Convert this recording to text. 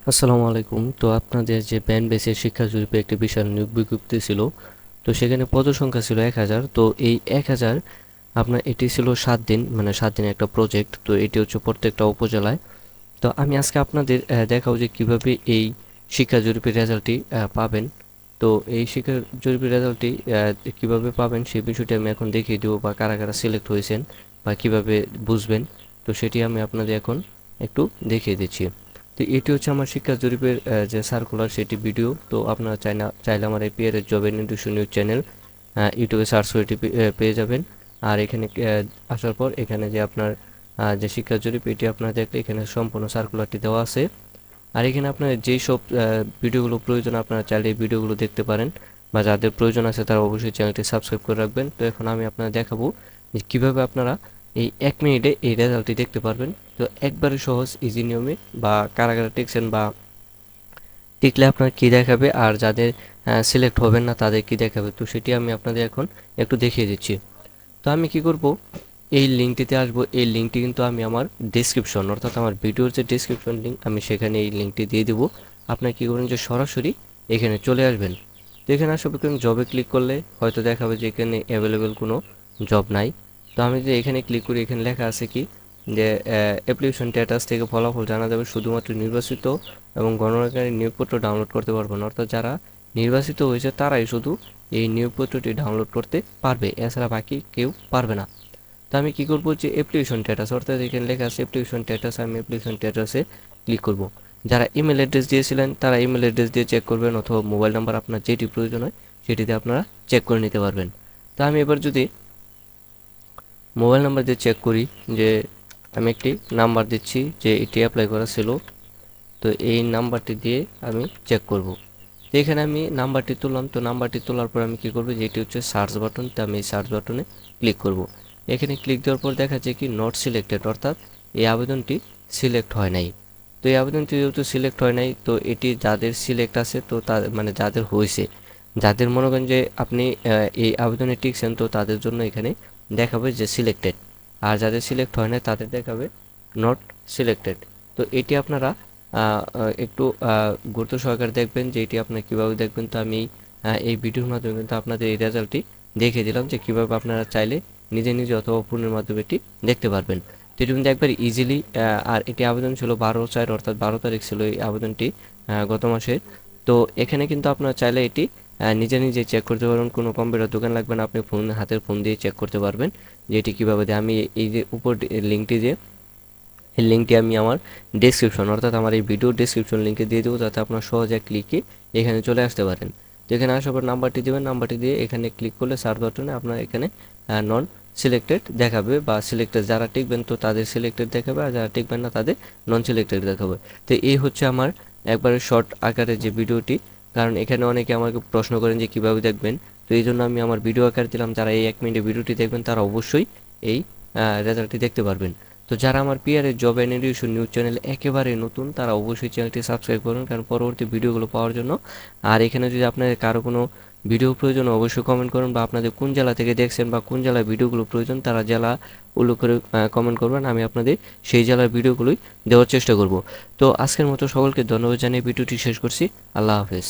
আসসালামু আলাইকুম। তো আপনাদের যে ব্যান্ড বেসের শিক্ষা জরিপে একটি বিশাল নিয়োগ বিজ্ঞপ্তি ছিল। তো সেখানে পদ সংখ্যা ছিল 1000। তো এই 1000 আপনার এটি ছিল 7 দিন, মানে 7 দিনের একটা প্রজেক্ট। তো এটি হচ্ছে প্রত্যেকটা উপজেলায়। তো আমি আজকে আপনাদের দেখাবো যে কিভাবে এই শিক্ষা জরিপের রেজাল্টটি পাবেন। তো এই শিক্ষা জরিপের রেজাল্টটি কিভাবে পাবেন সেই বিষয়টি আমি এখন দেখিয়ে দেবো, বা কারা কারা সিলেক্ট হয়েছেন বা কিভাবে বুঝবেন। তো সেটি আমি আপনাদের এখন একটু দেখিয়ে দিচ্ছি। তো এটি হচ্ছে আমার শিক্ষা জরিপের যে সার্কুলার, সেটি ভিডিও। তো আপনারা চাইলে আমার এই পিয়ারের জব এডুকেশন নিউজ চ্যানেল ইউটিউবে সার্চ করে এটি পেয়ে যাবেন। আর এখানে আসার পর এখানে যে আপনার যে শিক্ষা জরিপ, এটি আপনারা দেখলে এখানে সম্পূর্ণ সার্কুলারটি দেওয়া আছে। আর এখানে আপনার যেই সব ভিডিওগুলো প্রয়োজন আপনারা চাইলে এই ভিডিওগুলো দেখতে পারেন, বা যাদের প্রয়োজন আছে তারা অবশ্যই চ্যানেলটি সাবস্ক্রাইব করে রাখবেন। তো এখন আমি আপনাদের দেখাবো যে কীভাবে আপনারা এই 1 মিনিটে এই রেজাল্টটি দেখতে পারবেন। তো একবারে সহজ ইজি নিয়মে, বা কারা কারা টিকছেন বা টিকলে আপনার কী দেখাবে, আর যাদের সিলেক্ট হবেন না তাদের কী দেখাবে, তো সেটি আমি আপনাদের এখন একটু দেখিয়ে দিচ্ছি। তো আমি কি করব, এই লিঙ্কটিতে আসবো। এই লিঙ্কটি কিন্তু আমি আমার ডেসক্রিপশন, অর্থাৎ আমার ভিডিওর যে ডেসক্রিপশন লিঙ্ক, আমি সেখানে এই লিঙ্কটি দিয়ে দেবো। আপনার কী করবেন যে সরাসরি এখানে চলে আসবেন। তো এখানে আসার পর জবে ক্লিক করলে হয়তো দেখাবে যে এখানে অ্যাভেলেবেল কোনো জব নাই। তো আমি যদি এখানে ক্লিক করি, এখানে লেখা আছে কি যে অ্যাপ্লিকেশন স্ট্যাটাস থেকে ফলাফল জানা যাবে শুধুমাত্র নির্বাচিত এবং গণনাকারী নিয়োগপত্র ডাউনলোড করতে পারবেন। অর্থাৎ যারা নির্বাচিত হয়েছে তারাই শুধু এই নিয়োগপত্রটি ডাউনলোড করতে পারবে, এছাড়া বাকি কেউ পারবে না। তো আমি কি করব, যে অ্যাপ্লিকেশন স্ট্যাটাস, অর্থাৎ এখানে লেখা আছে অ্যাপ্লিকেশন স্ট্যাটাস, আমি অ্যাপ্লিকেশন স্ট্যাটাসে ক্লিক করব। যারা ইমেল অ্যাড্রেস দিয়েছিলেন তারা ইমেল অ্যাড্রেস দিয়ে চেক করবেন, অথবা মোবাইল নাম্বার আপনার যেটি প্রয়োজন হয় সেটিতে আপনারা চেক করে নিতে পারবেন। তো আমি এবার যদি মোবাইল নাম্বার দিয়ে চেক করি, যে আমি একটি নাম্বার দিচ্ছি যে এটি অ্যাপ্লাই করা ছিল, তো এই নাম্বারটি দিয়ে আমি চেক করব। তো এখানে আমি নাম্বারটি তুললাম। তো নাম্বারটি তোলার পর আমি কি করব, যে এটি হচ্ছে সার্চ বাটন, তো আমি এই সার্চ বাটনে ক্লিক করব। এখানে ক্লিক দেওয়ার পর দেখা যায় কি নট সিলেক্টেড, অর্থাৎ এই আবেদনটি সিলেক্ট হয় নাই। তো এই আবেদনটি যেহেতু সিলেক্ট হয় নাই, তো এটি যাদের সিলেক্ট আছে, তো মানে যাদের হয়েছে, যাদের মনে করেন যে আপনি এই আবেদনে টিকছেন, তো তাদের জন্য এখানে দেখাবে যে সিলেক্টেড। আর যাদের সিলেক্ট হয় না তাদের দেখাবে নট সিলেক্টেড। তো এটি আপনারা একটু গুরুত্ব সহকারে দেখবেন যে এটি আপনারা কীভাবে দেখবেন। তো আমি এই ভিডিওর মাধ্যমে কিন্তু আপনাদের এই রেজাল্টটি দেখিয়ে দিলাম যে কীভাবে আপনারা চাইলে নিজে নিজে অথবা ফোনের মাধ্যমে এটি দেখতে পারবেন। তো এটি কিন্তু একবার ইজিলি, আর এটি আবেদন ছিল 12/4, অর্থাৎ 12 তারিখ ছিল এই আবেদনটি গত মাসে। তো এখানে কিন্তু আপনারা চাইলে এটি নিজে নিজে চেক করতে পারবেন, কোনো কম্পিউটার দোকান লাগবে না, আপনি হাতের ফোন দিয়ে চেক করতে পারবেন যে এটি কীভাবে দেয়। আমি এই যে উপর লিঙ্কটি যে এই লিঙ্কটি আমি আমার ডেসক্রিপশন, অর্থাৎ আমার এই ভিডিও ডেসক্রিপশন লিঙ্কে দিয়ে দেবো, যাতে আপনার সহজে ক্লিকে এখানে চলে আসতে পারেন। তো এখানে আসার পর নাম্বারটি দেবেন, নাম্বারটি দিয়ে এখানে ক্লিক করলে সার্চ বাটনে আপনার এখানে নন সিলেক্টেড দেখাবে, বা সিলেক্টেড যারা টিকবেন তো তাদের সিলেক্টেড দেখাবে, আর যারা টিকবেন না তাদের নন সিলেক্টেড দেখাবে। তো এই হচ্ছে আমার একবারে শর্ট আকারে যে ভিডিওটি, কারণ এখানে অনেকে আমাকে প্রশ্ন করেন যে কীভাবে দেখবেন। তো এই জন্য আমি আমার ভিডিও আকার দিলাম, যারা এই 1 মিনিটে ভিডিওটি দেখবেন তারা অবশ্যই এই রেজাল্টটি দেখতে পারবেন। তো যারা আমার পিয়ারের job and education news channel একেবারে নতুন, তারা অবশ্যই চ্যানেলটি সাবস্ক্রাইব করুন, কারণ পরবর্তী ভিডিওগুলো পাওয়ার জন্য। আর এখানে যদি আপনাদের কারো কোনো ভিডিও প্রয়োজন অবশ্যই কমেন্ট করুন, বা আপনাদের কোন জেলা থেকে দেখছেন বা কোন জেলার ভিডিওগুলো প্রয়োজন তারা জেলা উল্লেখ করে কমেন্ট করবেন, আমি আপনাদের সেই জেলার ভিডিওগুলোই দেওয়ার চেষ্টা করব। তো আজকের মতো সকলকে ধন্যবাদ জানিয়ে ভিডিওটি শেষ করছি। আল্লাহ হাফেজ।